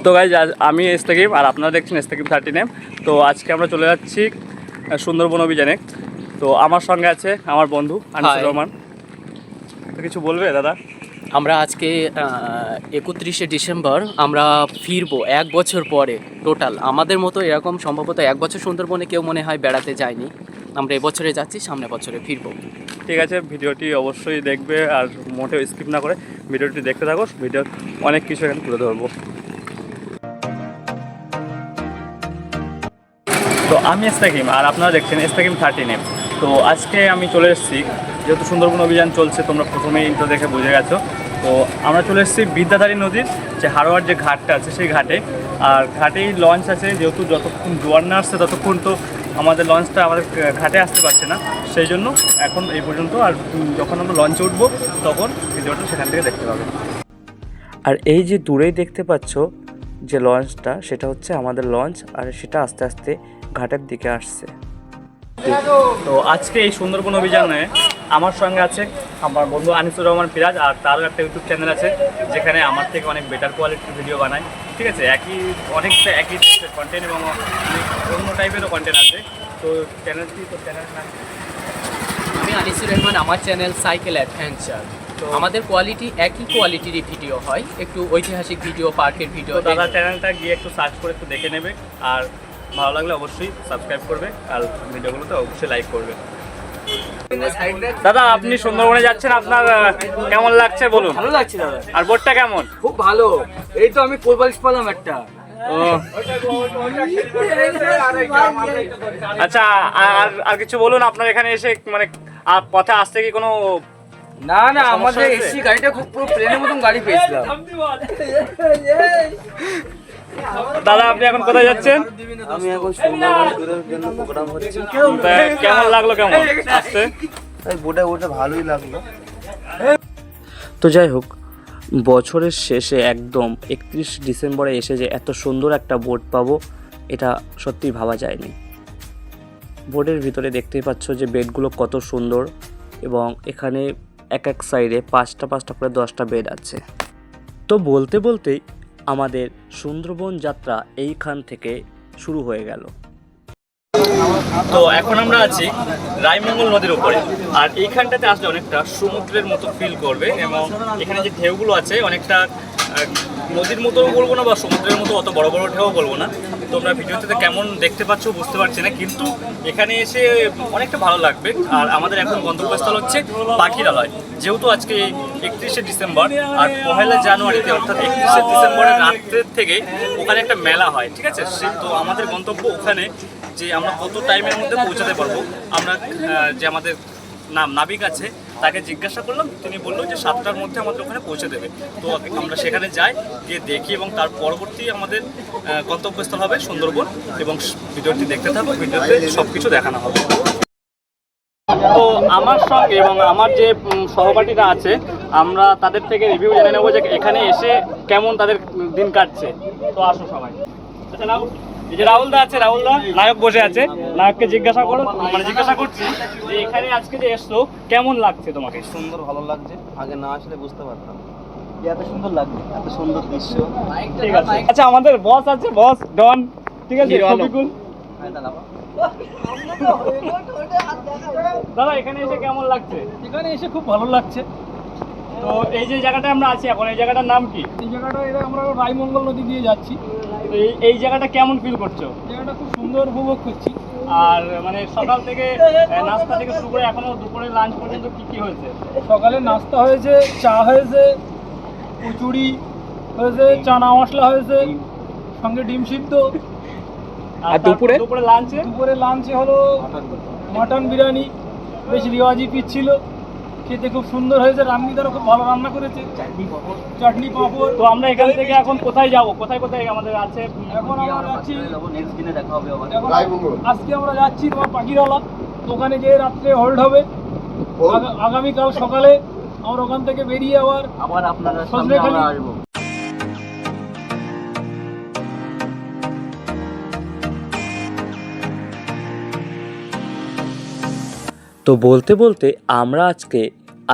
তো গাইজ আমি এস্তাকিব আর আপনারা দেখছেন এস্তাকিব 13 তো আজকে আমরা চলে যাচ্ছি সুন্দরবন অভিযানে। তো আমার সঙ্গে আছে আমার বন্ধু আনিসুর রহমান। তো কিছু বলবে দাদা? আমরা আজকে 31শে ডিসেম্বর আমরা ফিরবো 1 বছর পরে। টোটাল আমাদের মতো এরকম সম্ভবত 1 বছর সুন্দরবনে কেউ মনে হয় বেড়াতে যায়নি। আমরা এবছরে যাচ্ছি, সামনে বছরে ফিরবো। ঠিক আছে, ভিডিওটি অবশ্যই দেখবে আর মোটেও স্কিপ না করে ভিডিওটি দেখতে থাকো। ভিডিওর অনেক কিছু এখানে তুলে ধরবো। তো আমি এস্তাকিম আর আপনারা দেখছেন এস্তাকিম 13। তো আজকে আমি চলে এসেছি, যেহেতু সুন্দরবন অভিযান চলছে, তোমরা প্রথমেই ইন্ট্রো দেখে বুঝে গেছো। তো আমরা চলে এসেছি বিদ্যাধারী নদীর যে হারোয়ার যে ঘাটটা আছে সেই ঘাটে। আর ঘাটেই লঞ্চ আছে, যেহেতু যতক্ষণ জোয়ার না আসছে ততক্ষণ তো আমাদের লঞ্চটা আমাদের ঘাটে আসতে পারছে না, সেই জন্য এখন এই পর্যন্ত। আর যখন আমরা লঞ্চে উঠবো তখন ভিডিওটা সেখান থেকে দেখতে পাবে। আর এই যে দূরেই দেখতে পাচ্ছ যে লঞ্চটা, সেটা হচ্ছে আমাদের লঞ্চ, আর সেটা আস্তে আস্তে ঘাটের দিকে আসছে। তো আজকে এই সুন্দরবন অভিযানে আমার সঙ্গে আছে আমার বন্ধু আনিসুর রহমান ফিরাজ, আর তারও একটা ইউটিউব চ্যানেল আছে যেখানে আমার থেকে অনেক বেটার কোয়ালিটির ভিডিও বানায়। ঠিক আছে, অনেকটা একই কন্টেন্ট এবং অন্য টাইপেরও কন্টেন্ট আছে। তো চ্যানেলের নাম আমি আনিসুর রহমান, আমার চ্যানেল সাইকেল অ্যাডভেঞ্চার। তো আমাদের কোয়ালিটি একই কোয়ালিটিরই ভিডিও হয়, একটু ঐতিহাসিক ভিডিও, পার্কের ভিডিও। তো দাদা চ্যানেলটা গিয়ে একটু সার্চ করে একটু দেখে নেবে, আর ভালো লাগলে অবশ্যই সাবস্ক্রাইব করবে, আর ভিডিওগুলোতে অবশ্যই লাইক করবে। দাদা আপনি সুন্দরবনে যাচ্ছেন, আপনার কেমন লাগছে বলুন? ভালো লাগছে দাদা। আর বোটটা কেমন? খুব ভালো। এই তো আমি পোলবালিশ পেলাম একটা। আচ্ছা, আর কিছু বলুন আপনার এখানে এসে, মানে পথে আসতে কি কোনো? না না, আমাদের এসি গাড়িটা খুব পুরো প্লেনের মতন গাড়ি পেয়েছিলাম। দাদা আপনি এখন কোথায় যাচ্ছেন? আমি এখন সুন্দরবন ট্যুরের জন্য প্রোগ্রাম হচ্ছে। কেমন লাগলো কেমন আসতে? তাই বোটে ভালোই লাগলো। তো যাই হোক, বছরের শেষে একদম 31 ডিসেম্বরে এসে যে এত সুন্দর একটা বোট পাবো, এটা সত্যিই ভাবা যায়নি। বোটের ভিতরে দেখতেই পাচ্ছ যে বেডগুলো কত সুন্দর, এবং এখানে এক এক সাইডে 5টা করে 10টা বেড আছে। তো বলতে বলতেই আমাদের সুন্দরবন যাত্রা এইখান থেকে শুরু হয়ে গেল। তো এখন আমরা আছি রায়মঙ্গল নদীর উপরে, আর এইখানটাতে আসলে অনেকটা সমুদ্রের মতো ফিল করবে, এবং এখানে যে ঢেউগুলো আছে অনেকটা নদীর মতো বলবো না বা সমুদ্রের মতো অত বড় বড় ঢেউ বলবো না। তোমরা ভিডিওতে কেমন দেখতে পাচ্ছ বুঝতে পারছি না, কিন্তু এখানে এসে অনেকটা ভালো লাগবে। আর আমাদের এখন গন্তব্যস্থল হচ্ছে পাখিরালয়। যেহেতু আজকে 31শে ডিসেম্বর, আর 1 জানুয়ারিতে অর্থাৎ 31শে ডিসেম্বরের রাত্রের থেকে ওখানে একটা মেলা হয়। ঠিক আছে, তো আমাদের গন্তব্য ওখানে, যে আমরা কত টাইমের মধ্যে পৌঁছাতে পারবো। আমরা যে আমাদের নাবিক আছে তাকে জিজ্ঞাসা করলাম, তিনি বললো যে 7টার মধ্যে আমাদের ওখানে পৌঁছে দেবে। তো আমরা সেখানে যাই, গিয়ে দেখি, এবং তার পরবর্তী আমাদের গন্তব্যস্থল হবে সুন্দরবন। এবং ভিডিওটি দেখতে থাকবো, ভিডিওতে সব কিছু দেখানো হবে। তো আমার সঙ্গে এবং আমার যে সহপাঠীরা আছে, আমরা তাদের থেকে রিভিউ জেনে নেবো যে এখানে এসে কেমন তাদের দিন কাটছে। তো আসো সবাই। আচ্ছা রাহুল, এই যে রাহুলদা আছে, রাহুলদা নায়ক বসে আছে, নায়ককে জিজ্ঞাসা করছি যে এখানে আজকে যে এসছো কেমন লাগছে তোমাকে? সুন্দর, ভালো লাগছে। আগে না আসলে বুঝতে পারতাম এত সুন্দর লাগবে, এত সুন্দর দৃশ্য। ঠিক আছে। আচ্ছা আমাদের বস আছে, বস ডন, ঠিক আছে, শফিকুল। দাদা এখানে এসে কেমন লাগছে? এখানে এসে খুব ভালো লাগছে। তো এই যে জায়গাটা আমরা আছি এখন, এই জায়গাটার নাম কি? এই জায়গাটা আমরা রায়মঙ্গল নদী দিয়ে যাচ্ছি। তো এই জায়গাটা কেমন ফিল করছো? জায়গাটা খুব সুন্দর উপভোগ করছি। আর মানে সকাল থেকে নাস্তা থেকে শুরু করে এখনো দুপুরে লাঞ্চ পর্যন্ত কি কি হয়েছে? সকালে নাস্তা হয়েছে, চা হয়েছে, কচুরি হয়েছে, চানা মশলা হয়েছে, সঙ্গে ডিম সিদ্ধ। আর দুপুরে লাঞ্চে হলো মাটন বিরিয়ানি, বেশ রিওয়াজি পিস ছিল, খেতে খুব সুন্দর হয়েছে। রান্নিদারও খুব ভালো রান্না করেছে, চাটনি পাঁপড়। তো আমরা এখান থেকে এখন কোথায় যাব? কোথায় আমাদের আছে? এখন আমরা যাচ্ছি, নেক্সট দিনে দেখা হবে আবার। আজকে আমরা যাচ্ছি তোমার পাখিরালয়। ওখানে গিয়ে রাত্রে হোল্ড হবে। আগামীকাল সকালে আমরা ওখান থেকে বেরিয়ে আবার আপনারা সামনে আমরা আসবো। তো বলতে বলতে আমরা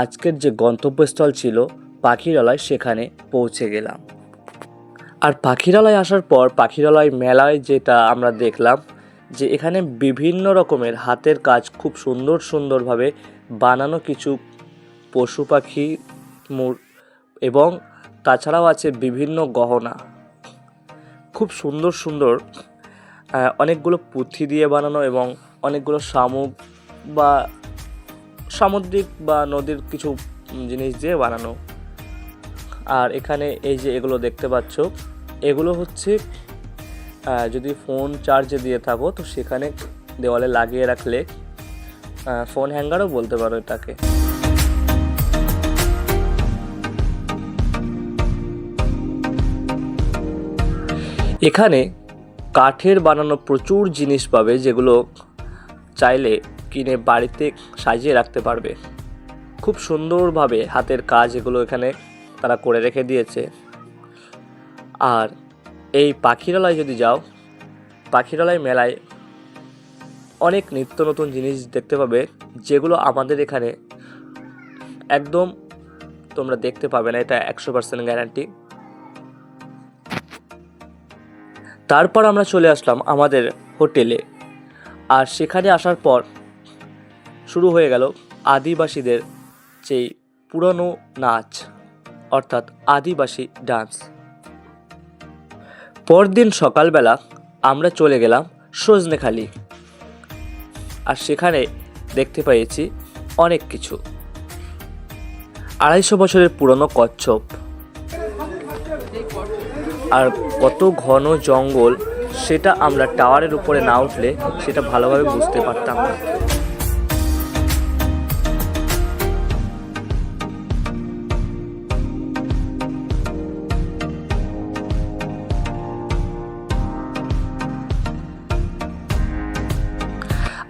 আজকের যে গন্তব্যস্থল ছিল পাখিরালয়, সেখানে পৌঁছে গেলাম। আর পাখিরালয় আসার পর পাখিরালয় মেলায় যেটা আমরা দেখলাম যে এখানে বিভিন্ন রকমের হাতের কাজ খুব সুন্দরভাবে বানানো কিছু পশু পাখি এবং তাছাড়াও আছে বিভিন্ন গহনা, খুব সুন্দর অনেকগুলো পুঁথি দিয়ে বানানো এবং অনেকগুলো শামুক বা সামুদ্রিক বা নদীর কিছু জিনিস দিয়ে বানানো। আর এখানে এই যে এগুলো দেখতে পাচ্ছ, এগুলো হচ্ছে যদি ফোন চার্জে দিয়ে থাকো তো সেখানে দেওয়ালে লাগিয়ে রাখলে ফোন হ্যাঙ্গারও বলতে পারো এটাকে। এখানে কাঠের বানানো প্রচুর জিনিস পাবে, যেগুলো চাইলে কিনে বাড়িতে সাজিয়ে রাখতে পারবে। খুব সুন্দরভাবে হাতের কাজ এগুলো এখানে তারা করে রেখে দিয়েছে। আর এই পাখিরালয় যদি যাও, পাখিরালয় মেলায় অনেক নিত্য নতুন জিনিস দেখতে পাবে, যেগুলো আমাদের এখানে একদম তোমরা দেখতে পাবে না, এটা 100% গ্যারান্টি। তারপর আমরা চলে আসলাম আমাদের হোটেলে। আর সেখানে আসার পর শুরু হয়ে গেল আদিবাসীদের যেই পুরনো নাচ, অর্থাৎ আদিবাসী ডান্স। পরদিন সকালবেলা আমরা চলে গেলাম সজনেখালি। আর সেখানে দেখতে পেয়েছি অনেক কিছু, 250 বছরের পুরনো কচ্ছপ, আর কত ঘন জঙ্গল সেটা আমরা টাওয়ারের উপরে না উঠলে সেটা ভালোভাবে বুঝতে পারতাম না।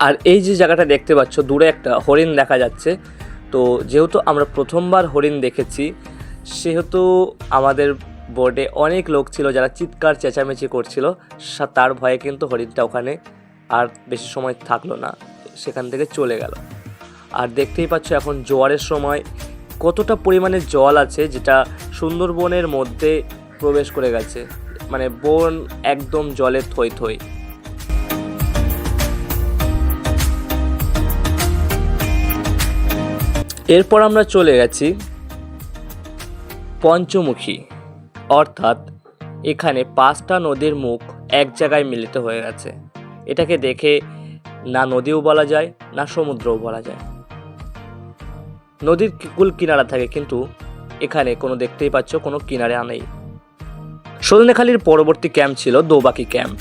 আর এই যে জায়গাটা দেখতে পাচ্ছ, দূরে একটা হরিণ দেখা যাচ্ছে। তো যেহেতু আমরা প্রথমবার হরিণ দেখেছি, সেহেতু আমাদের বোর্ডে অনেক লোক ছিল যারা চিৎকার চেঁচামেচি করছিল, তার ভয়ে কিন্তু হরিণটা ওখানে আর বেশি সময় থাকলো না, সেখান থেকে চলে গেল। আর দেখতেই পাচ্ছ এখন জোয়ারের সময় কতটা পরিমাণে জল আছে, যেটা সুন্দরবনের মধ্যে প্রবেশ করে গেছে, মানে বন একদম জলে থই থই। এরপর আমরা চলে গেছি পঞ্চমুখী, অর্থাৎ এখানে 5টা নদীর মুখ এক জায়গায় মিলিত হয়ে গেছে। এটাকে দেখে না নদীও বলা যায় না সমুদ্রও বলা যায়। নদীর কুল কিনারা থাকে, কিন্তু এখানে কোনো দেখতেই পাচ্ছ কোনো কিনারে নেই। সজনেখালির পরবর্তী ক্যাম্প ছিল দোবাকি ক্যাম্প।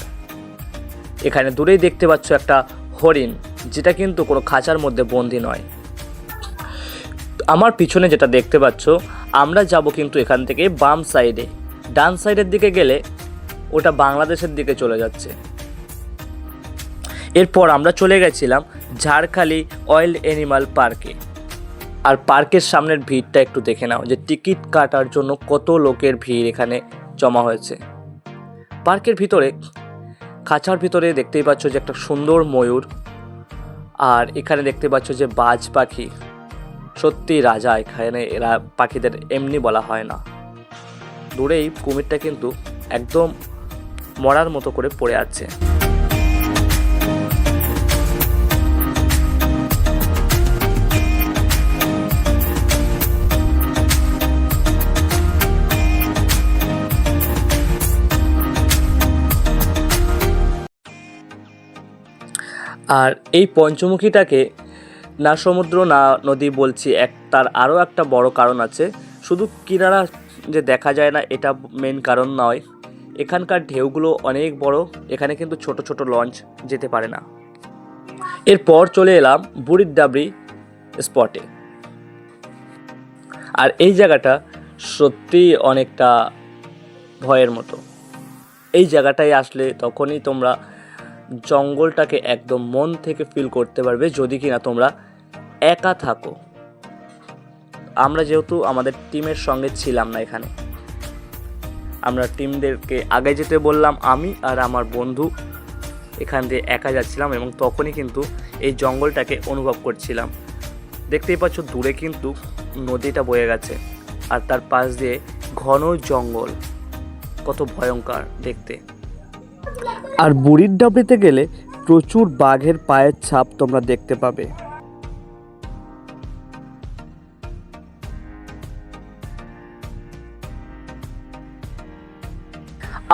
এখানে দূরেই দেখতে পাচ্ছ একটা হরিণ, যেটা কিন্তু কোনো খাঁচার মধ্যে বন্দি নয়। আমার পিছনে যেটা দেখতে পাচ্ছ, আমরা যাব কিন্তু এখান থেকে বাম সাইডে, ডান সাইডের দিকে গেলে ওটা বাংলাদেশের দিকে চলে যাচ্ছে। এরপর আমরা চলে গেছিলাম ঝাড়খালি ওয়াইল্ড অ্যানিমাল পার্কে। আর পার্কের সামনের ভিড়টা একটু দেখে নাও, যে টিকিট কাটার জন্য কত লোকের ভিড় এখানে জমা হয়েছে। পার্কের ভিতরে খাঁচার ভিতরে দেখতেই পাচ্ছ যে একটা সুন্দর ময়ূর, আর এখানে দেখতে পাচ্ছ যে বাজ পাখি, সত্যি রাজা। এখানে এরা পাখিদের এমনি বলা হয় না। দূরেই কুমিরটা কিন্তু একদম মরার মতো করে পড়ে আছে। আর এই পঞ্চমুখীটাকে না সমুদ্র না নদী বলছি, তার আরও একটা বড় কারণ আছে। শুধু কিনারা যে দেখা যায় না এটা মেন কারণ নয়, এখানকার ঢেউগুলো অনেক বড়, এখানে কিন্তু ছোট ছোট লঞ্চ যেতে পারে না। এরপর চলে এলাম বুড়ির ডাবরি স্পটে। আর এই জায়গাটা সত্যি অনেকটা ভয়ের মতো। এই জায়গাটায় আসলে তখনই তোমরা জঙ্গলটাকে একদম মন থেকে ফিল করতে পারবে, যদি কিনা তোমরা একা থাকো। আমরা যেহেতু আমাদের টিমের সঙ্গে ছিলাম না এখানে, আমরা টিমদেরকে আগে যেতে বললাম, আমি আর আমার বন্ধু এখান দিয়ে একা যাচ্ছিলাম এবং তখনই কিন্তু এই জঙ্গলটাকে অনুভব করছিলাম। দেখতেই পাচ্ছ দূরে কিন্তু নদীটা বয়ে গেছে আর তার পাশ দিয়ে ঘন জঙ্গল। কত ভয়ঙ্কর দেখতে। আর বুড়ির ডাবরিতে গেলে প্রচুর বাঘের পায়ের ছাপ তোমরা দেখতে পাবে।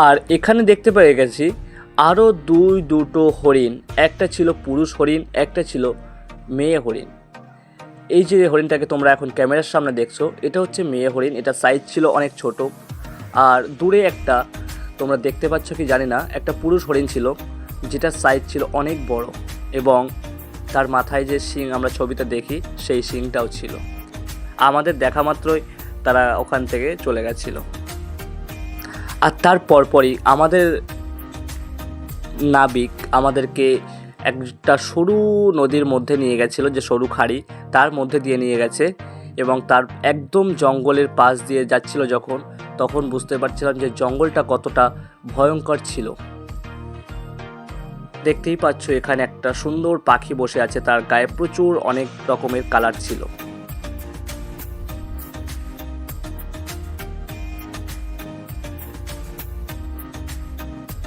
আর এখানে দেখতে পেয়ে গেছি আরও দুটো হরিণ, একটা ছিল পুরুষ হরিণ, একটা ছিল মেয়ে হরিণ। এই যে হরিণটাকে তোমরা এখন ক্যামেরার সামনে দেখছো, এটা হচ্ছে মেয়ে হরিণ। এটা সাইজ ছিল অনেক ছোট। আর দূরে একটা তোমরা দেখতে পাচ্ছ কি জানি না, একটা পুরুষ হরিণ ছিল, যেটার সাইজ ছিল অনেক বড় এবং তার মাথায় যে শিং আমরা ছবিতে দেখি সেই শিংটাও ছিল। আমাদের দেখা মাত্রই তারা ওখান থেকে চলে গেছিলো। আর তার পরপরই আমাদের নাবিক আমাদেরকে একটা সরু নদীর মধ্যে নিয়ে গেছিলো, যে সরু খাড়ি তার মধ্যে দিয়ে নিয়ে গেছে এবং তার একদম জঙ্গলের পাশ দিয়ে যাচ্ছিল যখন, তখন বুঝতে পারছিলাম যে জঙ্গলটা কতটা ভয়ঙ্কর ছিল। দেখতেই পাচ্ছ এখানে একটা সুন্দর পাখি বসে আছে, তার গায়ে প্রচুর অনেক রকমের কালার ছিল।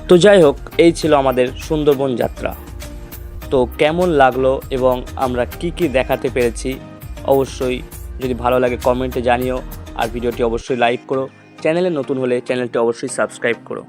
তো যাই হোক, এই ছিল আমাদের সুন্দরবন যাত্রা। তো কেমন লাগলো এবং আমরা কি কি দেখাতে পেরেছি অবশ্যই যদি ভালো লাগে কমেন্টে জানিও। আর ভিডিওটি অবশ্যই লাইক করো, চ্যানেলে নতুন হলে চ্যানেলটি অবশ্যই সাবস্ক্রাইব করো।